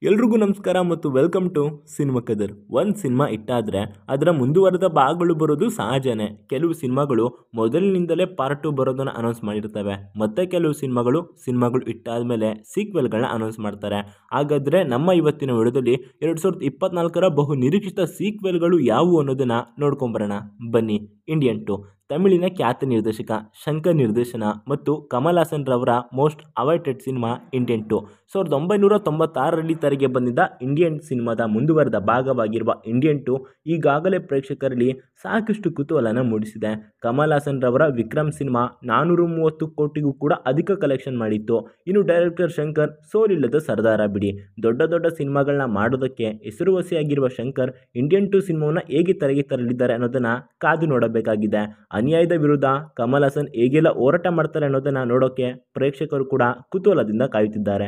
ಎಲ್ರಿಗೂ ನಮಸ್ಕಾರ ಮತ್ತು ವೆಲ್ಕಮ್ ಟು ಸಿನಿಮಾ ಕದರ್. ಒಂದು ಸಿನಿಮಾ ಇಟ್ಟಾದರೆ ಅದರ ಮುಂದುವರೆದ ಭಾಗಗಳು ಬರೋದು ಸಹಜನೇ. ಕೆಲವು ಸಿನಿಮಾಗಳು ಮೊದಲಿನಿಂದಲೇ ಪಾರ್ಟ್ 2 ಬರೋದನ್ನು ಅನೌನ್ಸ್ ಮಾಡಿರ್ತವೆ. ಮತ್ತೆ ಕೆಲವು ಸಿನಿಮಾಗಳು ಇಟ್ಟಾದಮೇಲೆ ಸೀಕ್ವೆಲ್ಗಳನ್ನ ಅನೌನ್ಸ್ ಮಾಡ್ತಾರೆ. ಹಾಗಾದರೆ ನಮ್ಮ ಇವತ್ತಿನ ವಿಡಿಯೋದಲ್ಲಿ 2024ರ ಬಹು ನಿರೀಕ್ಷಿತ ಸೀಕ್ವೆಲ್ಗಳು ಯಾವುವು ಅನ್ನೋದನ್ನು ನೋಡ್ಕೊಂಬರೋಣ ಬನ್ನಿ. ಇಂಡಿಯನ್ 2 ತಮಿಳಿನ ಖ್ಯಾತ ನಿರ್ದೇಶಕ ಶಂಕರ್ ನಿರ್ದೇಶನ ಮತ್ತು ಕಮಲ್ ಹಾಸನ್ ರವರ ಮೋಸ್ಟ್ ಅವೈಟೆಡ್ ಸಿನಿಮಾ ಇಂಡಿಯನ್ 2. 1996ರಲ್ಲಿ ತೆರೆಗೆ ಬಂದಿದ್ದ ಇಂಡಿಯನ್ ಸಿನಿಮಾದ ಮುಂದುವರೆದ ಭಾಗವಾಗಿರುವ ಇಂಡಿಯನ್ 2 ಈಗಾಗಲೇ ಪ್ರೇಕ್ಷಕರಲ್ಲಿ ಸಾಕಷ್ಟು ಕುತೂಹಲನ ಮೂಡಿಸಿದೆ. ಕಮಲ್ ಹಾಸನ್ ರವರ ವಿಕ್ರಮ್ ಸಿನಿಮಾ 430 ಕೋಟಿಗೂ ಕೂಡ ಅಧಿಕ ಕಲೆಕ್ಷನ್ ಮಾಡಿತ್ತು. ಇನ್ನು ಡೈರೆಕ್ಟರ್ ಶಂಕರ್ ಸೋಲಿಲ್ಲದ ಸರ್ದಾರ ಬಿಡಿ. ದೊಡ್ಡ ಸಿನಿಮಾಗಳನ್ನ ಮಾಡೋದಕ್ಕೆ ಹೆಸರುವಾಸಿಯಾಗಿರುವ ಶಂಕರ್ ಇಂಡಿಯನ್ 2 ಸಿನಿಮಾವನ್ನು ಹೇಗೆ ತೆರೆಗೆ ತರಲಿದ್ದಾರೆ ಅನ್ನೋದನ್ನ ಕಾದು ನೋಡಬೇಕಾಗಿದೆ. ಅನ್ಯಾಯದ ವಿರುದ್ಧ ಕಮಲ್ ಹಾಸನ್ ಹೇಗೆಲ್ಲ ಹೋರಾಟ ಮಾಡ್ತಾರೆ ಅನ್ನೋದನ್ನ ನೋಡೋಕೆ ಪ್ರೇಕ್ಷಕರು ಕೂಡ ಕುತೂಹಲದಿಂದ ಕಾಯುತ್ತಿದ್ದಾರೆ.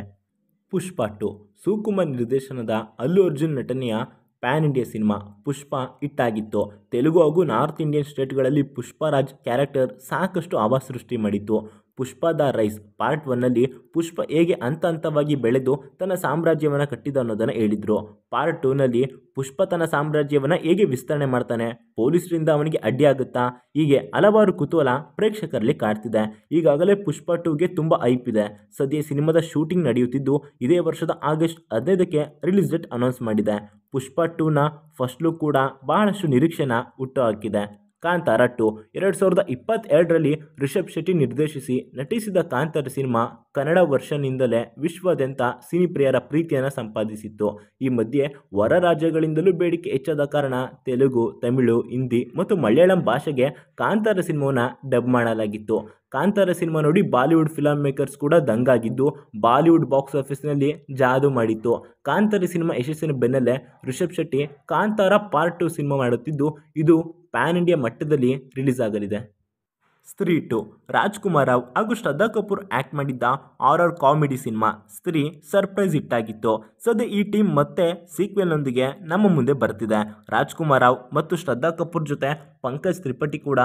ಪುಷ್ಪ 2 ಸುಕುಮಾರ್ ನಿರ್ದೇಶನದ ಅಲ್ಲು ಅರ್ಜುನ್ ನಟನೆಯ ಪ್ಯಾನ್ ಇಂಡಿಯಾ ಸಿನಿಮಾ ಪುಷ್ಪ ಹಿಟ್ಟಾಗಿತ್ತು. ತೆಲುಗು ಹಾಗೂ ನಾರ್ತ್ ಇಂಡಿಯನ್ ಸ್ಟೇಟ್ಗಳಲ್ಲಿ ಪುಷ್ಪರಾಜ್ ಕ್ಯಾರೆಕ್ಟರ್ ಸಾಕಷ್ಟು ಹವಾ ಸೃಷ್ಟಿ ಮಾಡಿತ್ತು. ಪುಷ್ಪ ದ ರೈಸ್ ಪಾರ್ಟ್ 1ನಲ್ಲಿ ಪುಷ್ಪ ಹೇಗೆ ಹಂತವಾಗಿ ಬೆಳೆದು ತನ್ನ ಸಾಮ್ರಾಜ್ಯವನ್ನು ಕಟ್ಟಿದ ಅನ್ನೋದನ್ನು ಹೇಳಿದರು. ಪಾರ್ಟ್ 2ನಲ್ಲಿ ಪುಷ್ಪ ತನ್ನ ಸಾಮ್ರಾಜ್ಯವನ್ನು ಹೇಗೆ ವಿಸ್ತರಣೆ ಮಾಡ್ತಾನೆ, ಪೊಲೀಸರಿಂದ ಅವನಿಗೆ ಅಡ್ಡಿಯಾಗುತ್ತಾ, ಹೀಗೆ ಹಲವಾರು ಕುತೂಹಲ ಪ್ರೇಕ್ಷಕರಲ್ಲಿ ಕಾಡ್ತಿದೆ. ಈಗಾಗಲೇ ಪುಷ್ಪ 2ಗೆ ತುಂಬ ಹೈಪ್ ಇದೆ. ಸದ್ಯ ಸಿನಿಮಾದ ಶೂಟಿಂಗ್ ನಡೆಯುತ್ತಿದ್ದು ಇದೇ ವರ್ಷದ ಆಗಸ್ಟ್ 15ಕ್ಕೆ ರಿಲೀಸ್ ಡೇಟ್ ಅನೌನ್ಸ್ ಮಾಡಿದೆ. ಪುಷ್ಪ 2ನ ಫಸ್ಟ್ ಲುಕ್ ಕೂಡ ಬಹಳಷ್ಟು ನಿರೀಕ್ಷೆನ ಹುಟ್ಟುಹಾಕಿದೆ. ಕಾಂತಾರ 2 2022ರಲ್ಲಿ ರಿಷಬ್ ಶೆಟ್ಟಿ ನಿರ್ದೇಶಿಸಿ ನಟಿಸಿದ ಕಾಂತಾರ ಸಿನಿಮಾ ಕನ್ನಡ ವರ್ಷನ್ನಿಂದಲೇ ವಿಶ್ವಾದ್ಯಂತ ಸಿನಿಪ್ರಿಯರ ಪ್ರೀತಿಯನ್ನು ಸಂಪಾದಿಸಿತ್ತು. ಈ ಮಧ್ಯೆ ಹೊರ ರಾಜ್ಯಗಳಿಂದಲೂ ಬೇಡಿಕೆ ಹೆಚ್ಚಾದ ಕಾರಣ ತೆಲುಗು, ತಮಿಳು, ಹಿಂದಿ ಮತ್ತು ಮಲಯಾಳಂ ಭಾಷೆಗೆ ಕಾಂತಾರ ಸಿನಿಮಾವನ್ನು ಡಬ್ ಮಾಡಲಾಗಿತ್ತು. ಕಾಂತಾರ ಸಿನಿಮಾ ನೋಡಿ ಬಾಲಿವುಡ್ ಫಿಲಂ ಮೇಕರ್ಸ್ ಕೂಡ ದಂಗಾಗಿದ್ದು ಬಾಲಿವುಡ್ ಬಾಕ್ಸ್ ಆಫೀಸ್ನಲ್ಲಿ ಜಾದು ಮಾಡಿತ್ತು. ಕಾಂತಾರ ಸಿನಿಮಾ ಯಶಸ್ಸಿನ ಬೆನ್ನಲ್ಲೇ ರಿಷಬ್ ಶೆಟ್ಟಿ ಕಾಂತಾರ ಪಾರ್ಟ್ 2 ಸಿನಿಮಾ ಮಾಡುತ್ತಿದ್ದು ಇದು ಪ್ಯಾನ್ ಇಂಡಿಯಾ ಮಟ್ಟದಲ್ಲಿ ರಿಲೀಸ್ ಆಗಲಿದೆ. ಸ್ತ್ರೀ 2 ರಾಜ್ಕುಮಾರ್ ರಾವ್ ಹಾಗೂ ಶ್ರದ್ಧಾ ಕಪೂರ್ ಆ್ಯಕ್ಟ್ ಮಾಡಿದ್ದ ಹಾರರ್ ಕಾಮಿಡಿ ಸಿನಿಮಾ ಸ್ತ್ರೀ ಸರ್ಪ್ರೈಸ್ ಹಿಟ್ಟಾಗಿತ್ತು. ಸದ್ಯ ಈ ಟೀಮ್ ಮತ್ತೆ ಸೀಕ್ವೆಲ್ನೊಂದಿಗೆ ನಮ್ಮ ಮುಂದೆ ಬರ್ತಿದೆ. ರಾಜ್ಕುಮಾರ್ ರಾವ್ ಮತ್ತು ಶ್ರದ್ಧಾ ಕಪೂರ್ ಜೊತೆ ಪಂಕಜ್ ತ್ರಿಪಾಠಿ ಕೂಡ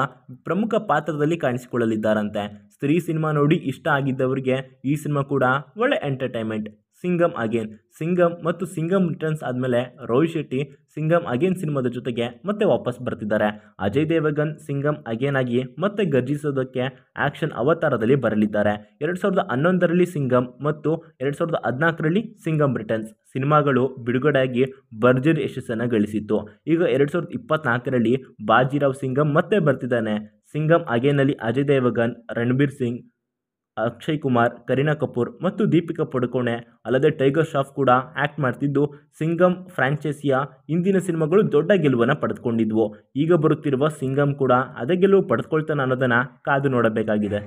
ಪ್ರಮುಖ ಪಾತ್ರದಲ್ಲಿ ಕಾಣಿಸಿಕೊಳ್ಳಲಿದ್ದಾರಂತೆ. ಸ್ತ್ರೀ ಸಿನಿಮಾ ನೋಡಿ ಇಷ್ಟ ಆಗಿದ್ದವರಿಗೆ ಈ ಸಿನಿಮಾ ಕೂಡ ಒಳ್ಳೆ ಎಂಟರ್ಟೈನ್ಮೆಂಟ್. ಸಿಂಗಮ್ ಅಗೇನ್ ಸಿಂಗಮ್ ಮತ್ತು ಸಿಂಗಮ್ ರಿಟರ್ನ್ಸ್ ಆದಮೇಲೆ ರೋಹಿತ್ ಶೆಟ್ಟಿ ಸಿಂಗಮ್ ಅಗೇನ್ ಸಿನಿಮಾದ ಜೊತೆಗೆ ಮತ್ತೆ ವಾಪಸ್ ಬರ್ತಿದ್ದಾರೆ. ಅಜಯ್ ದೇವಗನ್ ಸಿಂಗಮ್ ಅಗೇನ್ ಆಗಿ ಮತ್ತೆ ಗರ್ಜಿಸೋದಕ್ಕೆ ಆಕ್ಷನ್ ಅವತಾರದಲ್ಲಿ ಬರಲಿದ್ದಾರೆ. 2011ರಲ್ಲಿ ಸಿಂಗಮ್ ಮತ್ತು 2014ರಲ್ಲಿ ಸಿಂಗಮ್ ರಿಟರ್ನ್ಸ್ ಸಿನಿಮಾಗಳು ಬಿಡುಗಡೆಯಾಗಿ ಭರ್ಜರಿ ಯಶಸ್ಸನ್ನು ಗಳಿಸಿತ್ತು. ಈಗ 2024ರಲ್ಲಿ ಬಾಜಿರಾವ್ ಸಿಂಗಮ್ ಮತ್ತೆ ಬರ್ತಿದ್ದಾನೆ. ಸಿಂಗಮ್ ಅಗೇನ್ನಲ್ಲಿ ಅಜಯ್ ದೇವಗನ್, ರಣಬೀರ್ ಸಿಂಗ್, ಅಕ್ಷಯ್ ಕುಮಾರ್, ಕರೀನಾ ಕಪೂರ್ ಮತ್ತು ದೀಪಿಕಾ ಪಡುಕೋಣೆ ಅಲ್ಲದೆ ಟೈಗರ್ ಶ್ರಾಫ್ ಕೂಡ ಆ್ಯಕ್ಟ್ ಮಾಡ್ತಿದ್ದು ಸಿಂಗಮ್ ಫ್ರಾಂಚೈಸಿಯ ಹಿಂದಿನ ಸಿನಿಮಾಗಳು ದೊಡ್ಡ ಗೆಲುವನ್ನು ಪಡೆದುಕೊಂಡಿದ್ವು. ಈಗ ಬರುತ್ತಿರುವ ಸಿಂಗಮ್ ಕೂಡ ಅದೇ ಗೆಲುವು ಪಡೆದುಕೊಳ್ತಾನೆ ಅನ್ನೋದನ್ನು ಕಾದು ನೋಡಬೇಕಾಗಿದೆ.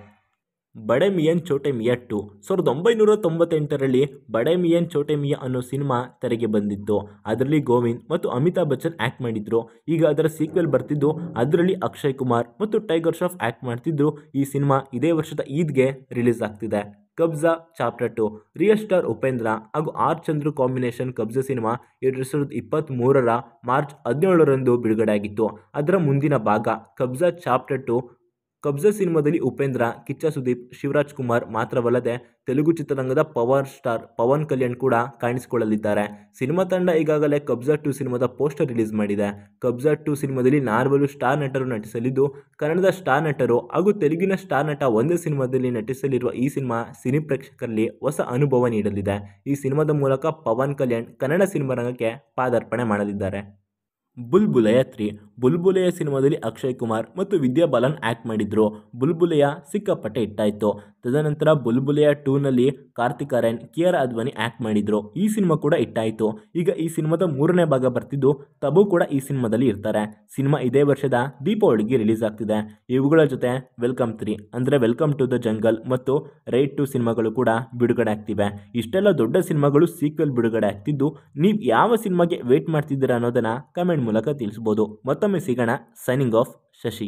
ಬಡೆ ಮಿಯನ್ ಚೋಟೆ ಮಿಯಾ 2 1998ರಲ್ಲಿ ಬಡೆ ಮಿಯನ್ ಚೋಟೆ ಮಿಯಾ ಅನ್ನೋ ಸಿನಿಮಾ ತೆರೆಗೆ ಬಂದಿತ್ತು. ಅದರಲ್ಲಿ ಗೋವಿಂದ್ ಮತ್ತು ಅಮಿತಾಬ್ ಬಚ್ಚನ್ ಆ್ಯಕ್ಟ್ ಮಾಡಿದ್ರು. ಈಗ ಅದರ ಸೀಕ್ವೆಲ್ ಬರ್ತಿದ್ದು ಅದರಲ್ಲಿ ಅಕ್ಷಯ್ ಕುಮಾರ್ ಮತ್ತು ಟೈಗರ್ ಶ್ರಾಫ್ ಆ್ಯಕ್ಟ್ ಮಾಡ್ತಿದ್ರು. ಈ ಸಿನಿಮಾ ಇದೇ ವರ್ಷದ ಈದ್ಗೆ ರಿಲೀಸ್ ಆಗ್ತಿದೆ. Kabza chapter 2 real star Upendra ಹಾಗೂ R Chandru combination Kabza cinema 2023ರ ಮಾರ್ಚ್ 17ರಂದು ಬಿಡುಗಡೆಯಾಗಿತ್ತು. ಅದರ ಮುಂದಿನ ಭಾಗ ಕಬ್ಜಾ ಚಾಪ್ಟರ್ 2. ಕಬ್ಜಾ ಸಿನಿಮಾದಲ್ಲಿ ಉಪೇಂದ್ರ, ಕಿಚ್ಚ ಸುದೀಪ್, ಶಿವರಾಜ್ ಕುಮಾರ್ ಮಾತ್ರವಲ್ಲದೆ ತೆಲುಗು ಚಿತ್ರರಂಗದ ಪವರ್ ಸ್ಟಾರ್ ಪವನ್ ಕಲ್ಯಾಣ್ ಕೂಡ ಕಾಣಿಸಿಕೊಳ್ಳಲಿದ್ದಾರೆ. ಸಿನಿಮಾ ತಂಡ ಈಗಾಗಲೇ ಕಬ್ಜಾ 2 ಸಿನಿಮಾದ ಪೋಸ್ಟರ್ ರಿಲೀಸ್ ಮಾಡಿದೆ. ಕಬ್ಜಾ 2 ಸಿನಿಮಾದಲ್ಲಿ 4 ಸ್ಟಾರ್ ನಟರು ನಟಿಸಲಿದ್ದು ಕನ್ನಡದ ಸ್ಟಾರ್ ನಟರು ಹಾಗೂ ತೆಲುಗಿನ ಸ್ಟಾರ್ ನಟ ಒಂದೇ ಸಿನಿಮಾದಲ್ಲಿ ನಟಿಸಲಿರುವ ಈ ಸಿನಿಮಾ ಸಿನಿ ಪ್ರೇಕ್ಷಕರಲ್ಲಿ ಹೊಸ ಅನುಭವ ನೀಡಲಿದೆ. ಈ ಸಿನಿಮಾದ ಮೂಲಕ ಪವನ್ ಕಲ್ಯಾಣ್ ಕನ್ನಡ ಸಿನಿಮಾ ರಂಗಕ್ಕೆ ಪಾದಾರ್ಪಣೆ ಮಾಡಲಿದ್ದಾರೆ. ಬುಲ್ಬುಲೆಯ 3 ಬುಲ್ಬುಲೆಯ ಸಿನಿಮಾದಲ್ಲಿ ಅಕ್ಷಯ್ ಕುಮಾರ್ ಮತ್ತು ವಿದ್ಯಾ ಬಾಲನ್ ಆ್ಯಕ್ಟ್ ಮಾಡಿದ್ರು. ಬುಲ್ಬುಲೆಯ ಸಿಕ್ಕಾಪಟ್ಟೆ ಹಿಟ್ಟಾಯಿತು. ತದನಂತರ ಬುಲ್ಬುಲೆಯ 2ನಲ್ಲಿ ಕಾರ್ತಿಕ್ ಆರ್ಯನ್, ಕಿಯಾರಾ ಅದ್ವಾನಿ ಆ್ಯಕ್ಟ್ ಮಾಡಿದ್ರು. ಈ ಸಿನಿಮಾ ಕೂಡ ಹಿಟ್ಟಾಯಿತು. ಈಗ ಈ ಸಿನಿಮಾದ 3ನೇ ಭಾಗ ಬರ್ತಿದ್ದು ತಬು ಕೂಡ ಈ ಸಿನಿಮಾದಲ್ಲಿ ಇರ್ತಾರೆ. ಸಿನಿಮಾ ಇದೇ ವರ್ಷದ ದೀಪಾವಳಿಗೆ ರಿಲೀಸ್ ಆಗ್ತಿದೆ. ಇವುಗಳ ಜೊತೆ ವೆಲ್ಕಮ್ 3 ಅಂದರೆ ವೆಲ್ಕಮ್ ಟು ದ ಜಂಗಲ್ ಮತ್ತು ರೈಡ್ 2 ಸಿನಿಮಾಗಳು ಕೂಡ ಬಿಡುಗಡೆ ಆಗ್ತಿವೆ. ಇಷ್ಟೆಲ್ಲ ದೊಡ್ಡ ಸಿನಿಮಾಗಳು ಸೀಕ್ವೆಲ್ ಬಿಡುಗಡೆ ಆಗ್ತಿದ್ದು ನೀವು ಯಾವ ಸಿನಿಮಾಗೆ ವೇಟ್ ಮಾಡ್ತಿದ್ದೀರಾ ಅನ್ನೋದನ್ನು ಕಮೆಂಟ್ ಮೂಲಕ ತಿಳಿಸ್ಬೋದು. ಮತ್ತೊಮ್ಮೆ ಸಿಗೋಣ. Signing off Shashi.